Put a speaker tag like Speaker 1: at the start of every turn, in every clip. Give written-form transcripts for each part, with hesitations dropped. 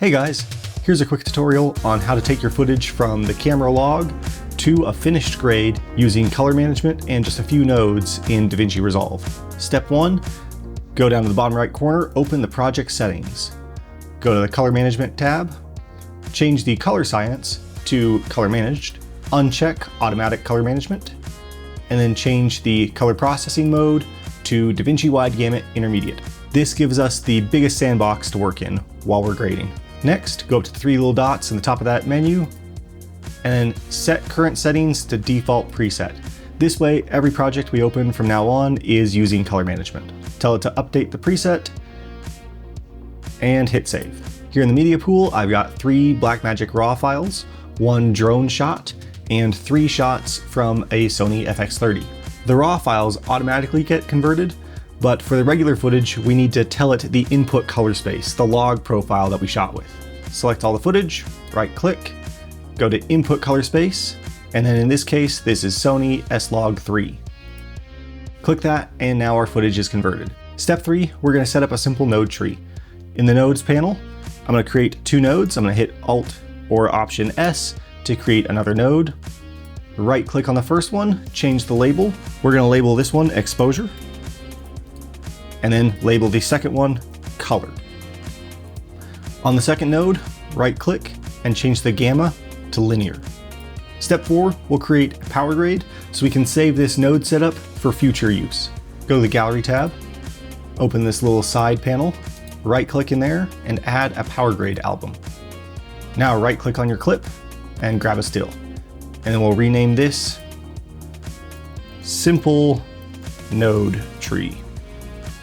Speaker 1: Hey guys, here's a quick tutorial on how to take your footage from the camera log to a finished grade using color management and just a few nodes in Davinci Resolve. Step 1, go down to the bottom right corner, open the project settings. Go to the color management tab, change the color science to color managed, uncheck automatic color management, and then change the color processing mode to Davinci Wide Gamut Intermediate. This gives us the biggest sandbox to work in while we're grading. Next, go up to the three little dots in the top of that menu, and then set current settings to default preset. This way, every project we open from now on is using color management. Tell it to update the preset, and hit save. Here in the media pool, I've got 3 Blackmagic RAW files, 1 drone shot, and 3 shots from a Sony FX30. The RAW files automatically get converted, but for the regular footage, we need to tell it the input color space, the log profile that we shot with. Select all the footage, right click, go to input color space, and then in this case, this is Sony S-Log3. Click that, and now our footage is converted. Step 3, we're gonna set up a simple node tree. In the nodes panel, I'm gonna create 2 nodes. I'm gonna hit Alt or Option S to create another node. Right click on the first one, change the label. We're gonna label this one exposure, and then label the second one color. On the second node, right click and change the gamma to linear. Step 4, we'll create a power grade so we can save this node setup for future use. Go to the gallery tab, open this little side panel, right click in there and add a power grade album. Now right click on your clip and grab a still. And then we'll rename this Simple Node Tree.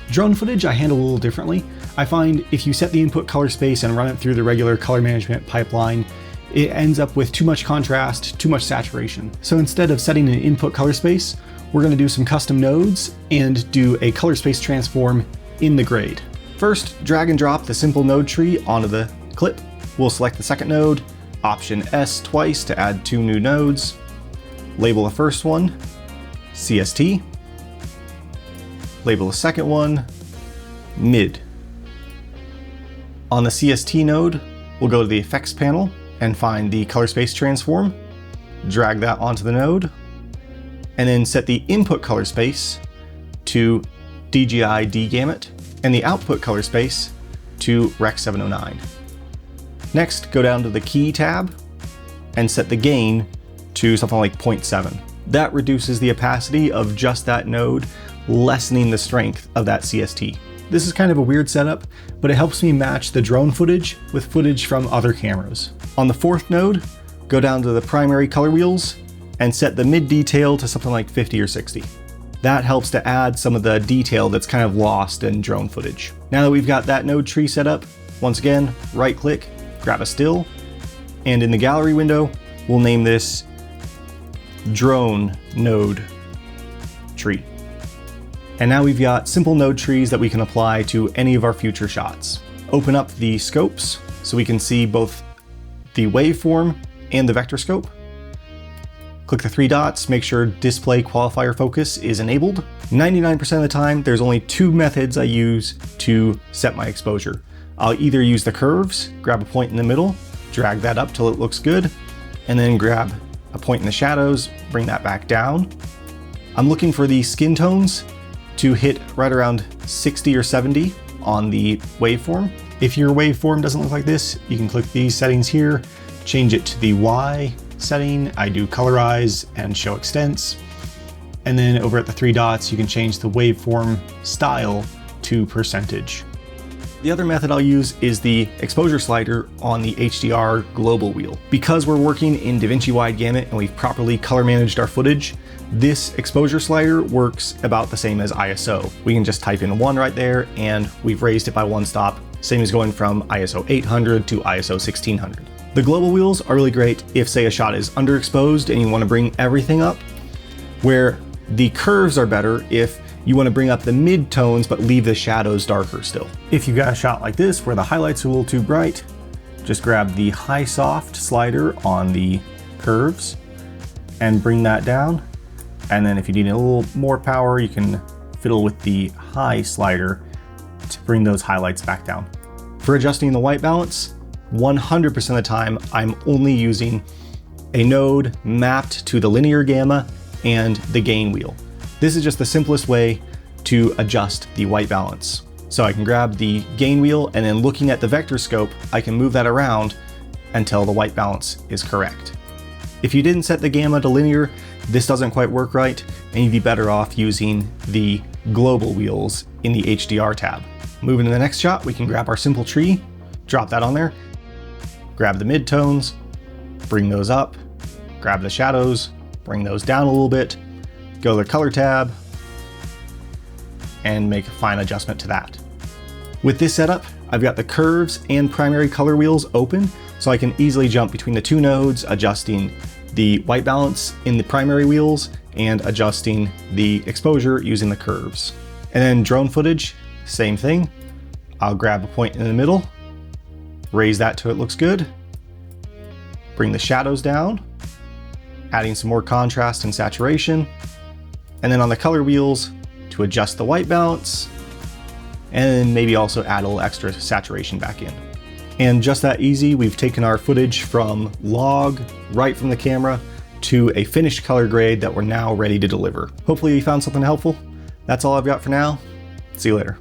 Speaker 1: Drone footage I handle a little differently. I find if you set the input color space and run it through the regular color management pipeline, it ends up with too much contrast, too much saturation. So instead of setting an input color space, we're gonna do some custom nodes and do a color space transform in the grade. First, drag and drop the simple node tree onto the clip. We'll select the second node, Option S twice to add 2 new nodes. Label the first one CST. Label the second one mid. On the CST node, we'll go to the effects panel and find the color space transform, drag that onto the node, and then set the input color space to DJI D-Gamut and the output color space to Rec 709. Next, go down to the key tab and set the gain to something like 0.7. That reduces the opacity of just that node, lessening the strength of that CST. This is kind of a weird setup, but it helps me match the drone footage with footage from other cameras. On the fourth node, go down to the primary color wheels and set the mid detail to something like 50 or 60. That helps to add some of the detail that's kind of lost in drone footage. Now that we've got that node tree set up, once again, right click, grab a still, and in the gallery window, we'll name this Drone Node Tree. And now we've got simple node trees that we can apply to any of our future shots. Open up the scopes so we can see both the waveform and the vector scope. Click the 3 dots, make sure display qualifier focus is enabled. 99% of the time, there's only 2 methods I use to set my exposure. I'll either use the curves, grab a point in the middle, drag that up till it looks good, and then grab a point in the shadows, bring that back down. I'm looking for the skin tones to hit right around 60 or 70 on the waveform. If your waveform doesn't look like this, you can click these settings here, change it to the Y setting. I do colorize and show extents. And then over at the 3 dots, you can change the waveform style to percentage. The other method I'll use is the exposure slider on the HDR global wheel. Because we're working in Davinci Wide Gamut and we've properly color managed our footage, this exposure slider works about the same as ISO. We can just type in 1 right there and we've raised it by 1 stop, same as going from ISO 800 to ISO 1600. The global wheels are really great if, say, a shot is underexposed and you want to bring everything up, where the curves are better if you want to bring up the mid-tones but leave the shadows darker still. If you've got a shot like this where the highlights are a little too bright, just grab the high soft slider on the curves and bring that down. And then if you need a little more power, you can fiddle with the high slider to bring those highlights back down. For adjusting the white balance, 100% of the time, I'm only using a node mapped to the linear gamma and the gain wheel. This is just the simplest way to adjust the white balance. So I can grab the gain wheel, and then looking at the vector scope, I can move that around until the white balance is correct. If you didn't set the gamma to linear, this doesn't quite work right, and you'd be better off using the global wheels in the HDR tab. Moving to the next shot, we can grab our simple tree, drop that on there, grab the midtones, bring those up, grab the shadows, bring those down a little bit, go to the color tab, and make a fine adjustment to that. With this setup, I've got the curves and primary color wheels open, so I can easily jump between the two nodes, adjusting the white balance in the primary wheels and adjusting the exposure using the curves. And then drone footage, same thing. I'll grab a point in the middle, raise that till it looks good, bring the shadows down, adding some more contrast and saturation, and then on the color wheels to adjust the white balance, and maybe also add a little extra saturation back in. And just that easy, we've taken our footage from log, right from the camera, to a finished color grade that we're now ready to deliver. Hopefully you found something helpful. That's all I've got for now. See you later.